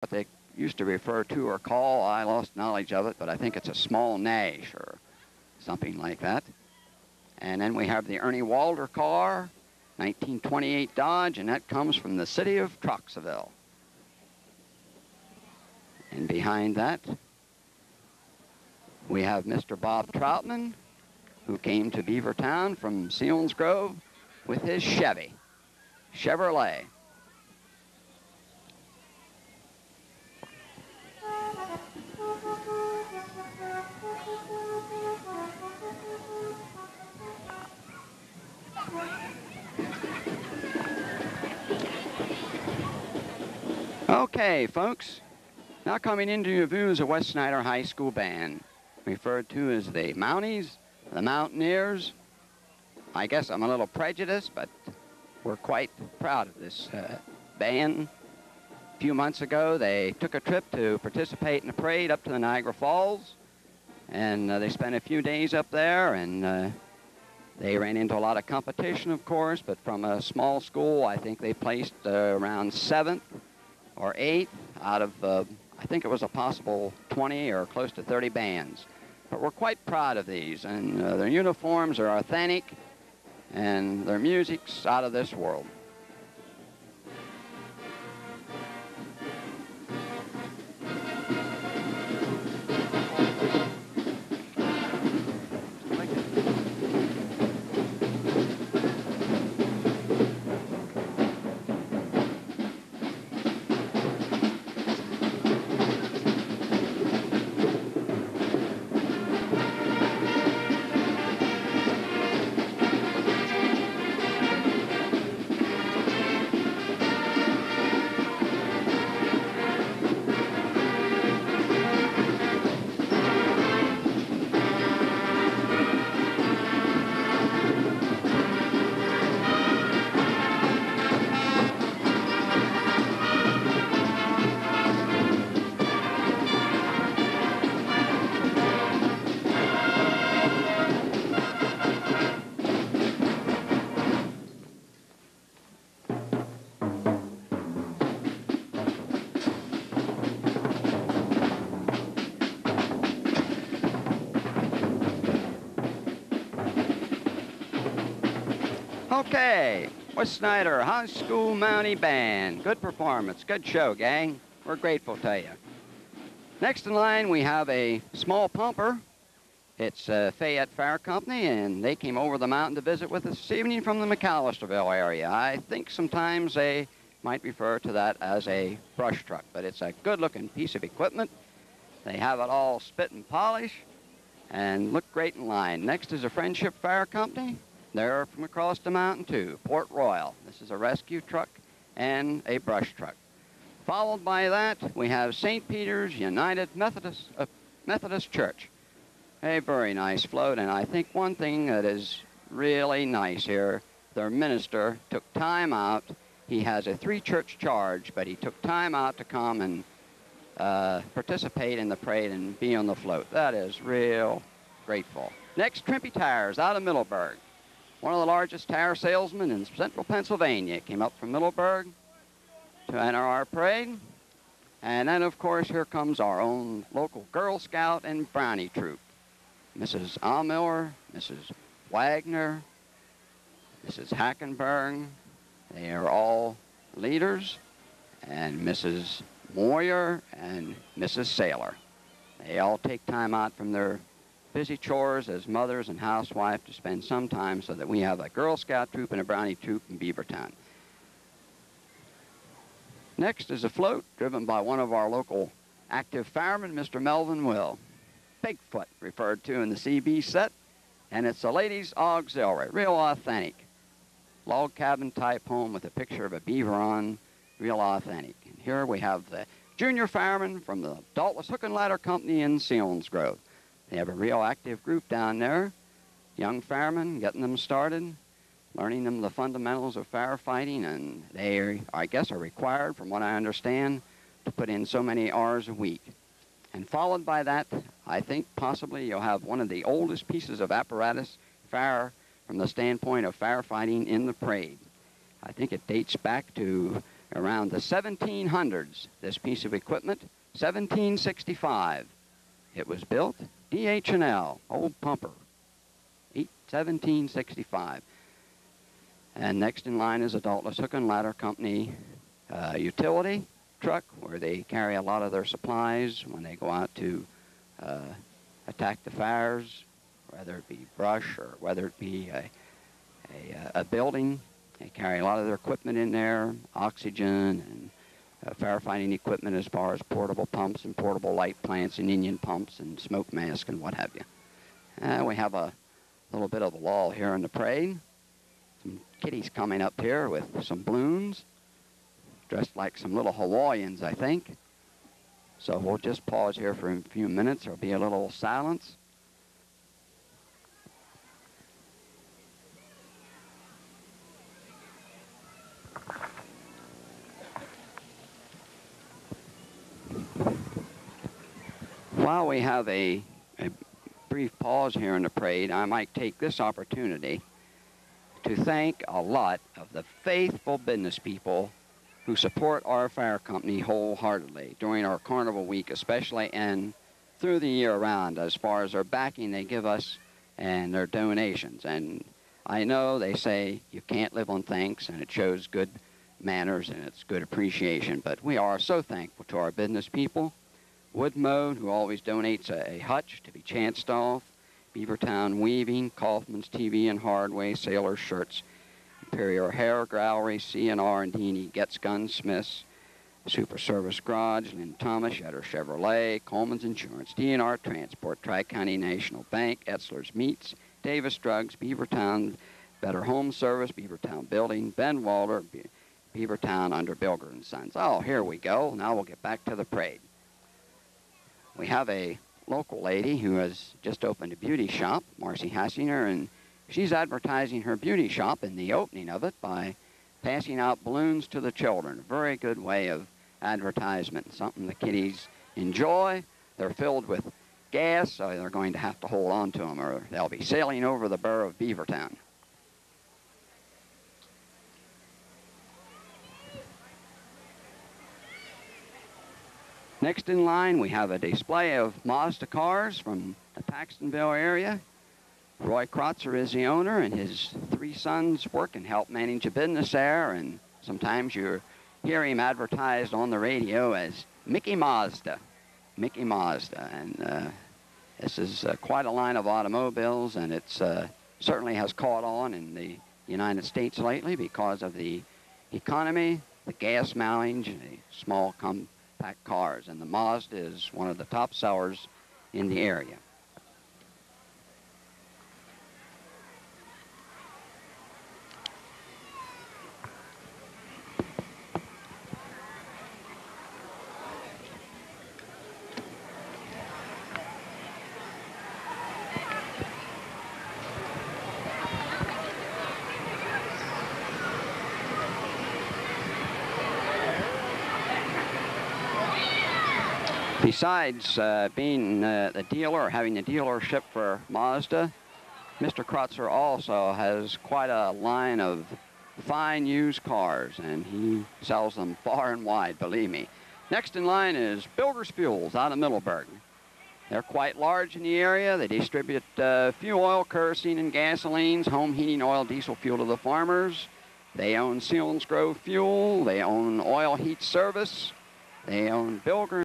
what they used to refer to or call, I lost knowledge of it, but I think it's a small Nash or something like that. And then we have the Ernie Walder car, 1928 Dodge, and that comes from the city of Troxaville. And behind that, we have Mr. Bob Troutman, who came to Beavertown from Selinsgrove with his Chevrolet. Okay, folks, now coming into your view is a West Snyder High School band, referred to as the Mounties, the Mountaineers. I guess I'm a little prejudiced, but we're quite proud of this band. A few months ago, they took a trip to participate in the parade up to the Niagara Falls, and they spent a few days up there, and they ran into a lot of competition, of course, but from a small school, I think they placed around 7th or 8th out of, I think it was a possible 20 or close to 30 bands. But we're quite proud of these, and their uniforms are authentic, and their music's out of this world. Okay, West Snyder High School Mountie Band. Good performance, good show, gang. We're grateful to you. Next in line, we have a small pumper. It's Fayette Fire Company, and they came over the mountain to visit with us this evening from the McAllisterville area. I think sometimes they might refer to that as a brush truck, but it's a good-looking piece of equipment. They have it all spit and polish and look great in line. Next is a Friendship Fire Company. They're from across the mountain, too, Port Royal. This is a rescue truck and a brush truck. Followed by that, we have St. Peter's United Methodist Church. A very nice float, and I think one thing that is really nice here, their minister took time out. He has a 3-church charge, but he took time out to come and participate in the parade and be on the float. That is real grateful. Next, Trimpy Tires out of Middleburg. One of the largest tire salesmen in central Pennsylvania came up from Middleburg to enter our parade. And then, of course, here comes our own local Girl Scout and Brownie troop. Mrs. Almiller, Mrs. Wagner, Mrs. Hackenberg. They are all leaders. And Mrs. Moyer and Mrs. Saylor. They all take time out from their busy chores as mothers and housewives to spend some time so that we have a Girl Scout troop and a Brownie troop in Beavertown. Next is a float driven by one of our local active firemen, Mr. Melvin Will. Bigfoot, referred to in the CB set, and it's a ladies' auxiliary, real authentic. Log cabin type home with a picture of a beaver on, real authentic. And here we have the junior fireman from the Dauntless Hook and Ladder Company in Selinsgrove. They have a real active group down there, young firemen, getting them started, learning them the fundamentals of firefighting, and they, I guess, are required, from what I understand, to put in so many hours a week. And followed by that, I think possibly you'll have one of the oldest pieces of apparatus fire from the standpoint of firefighting in the parade. I think it dates back to around the 1700s, this piece of equipment, 1765. It was built, DH&L, old pumper, 1765. And next in line is Adultless Hook and Ladder Company utility truck, where they carry a lot of their supplies when they go out to attack the fires, whether it be brush or whether it be a building. They carry a lot of their equipment in there, oxygen and firefighting equipment as far as portable pumps and portable light plants and Indian pumps and smoke masks and what have you. We have a little bit of a lull here in the parade. Some kiddies coming up here with some balloons, dressed like some little Hawaiians, I think. So we'll just pause here for a few minutes. There'll be a little silence. While we have a brief pause here in the parade, I might take this opportunity to thank a lot of the faithful business people who support our fire company wholeheartedly during our Carnival Week especially, and through the year round, as far as their backing they give us and their donations. And I know they say you can't live on thanks, and it shows good manners and it's good appreciation, but we are so thankful to our business people. Woodmode, who always donates a hutch to be chanced off, Beavertown Weaving, Kaufman's TV and Hardway, Sailor Shirts, Imperial Hair Gallery, C&R and D&E Getz Gunsmiths, Super Service Garage, Lynn Thomas, Yetter Chevrolet, Coleman's Insurance, D&R Transport, Tri-County National Bank, Etzler's Meats, Davis Drugs, Beavertown Better Home Service, Beavertown Building, Ben Walter, Beavertown under Bilger and Sons. Oh, here we go. Now we'll get back to the parade. We have a local lady who has just opened a beauty shop, Marcy Hassinger, and she's advertising her beauty shop in the opening of it by passing out balloons to the children. A very good way of advertisement, something the kiddies enjoy. They're filled with gas, so they're going to have to hold on to them or they'll be sailing over the borough of Beavertown. Next in line, we have a display of Mazda cars from the Paxtonville area. Roy Krotzer is the owner, and his 3 sons work and help manage a business there, and sometimes you hear him advertised on the radio as Mickey Mazda. Mickey Mazda, and this is quite a line of automobiles, and it's certainly has caught on in the United States lately because of the economy, the gas mileage, and the small compact cars, and the Mazda is one of the top sellers in the area. Besides being the dealer or having the dealership for Mazda, Mr. Krotzer also has quite a line of fine used cars, and he sells them far and wide, believe me. Next in line is Bilger's Fuels out of Middleburg. They're quite large in the area. They distribute fuel oil, kerosene, and gasolines, home heating oil, diesel fuel to the farmers. They own Selinsgrove Fuel. They own Oil Heat Service. They own Bilger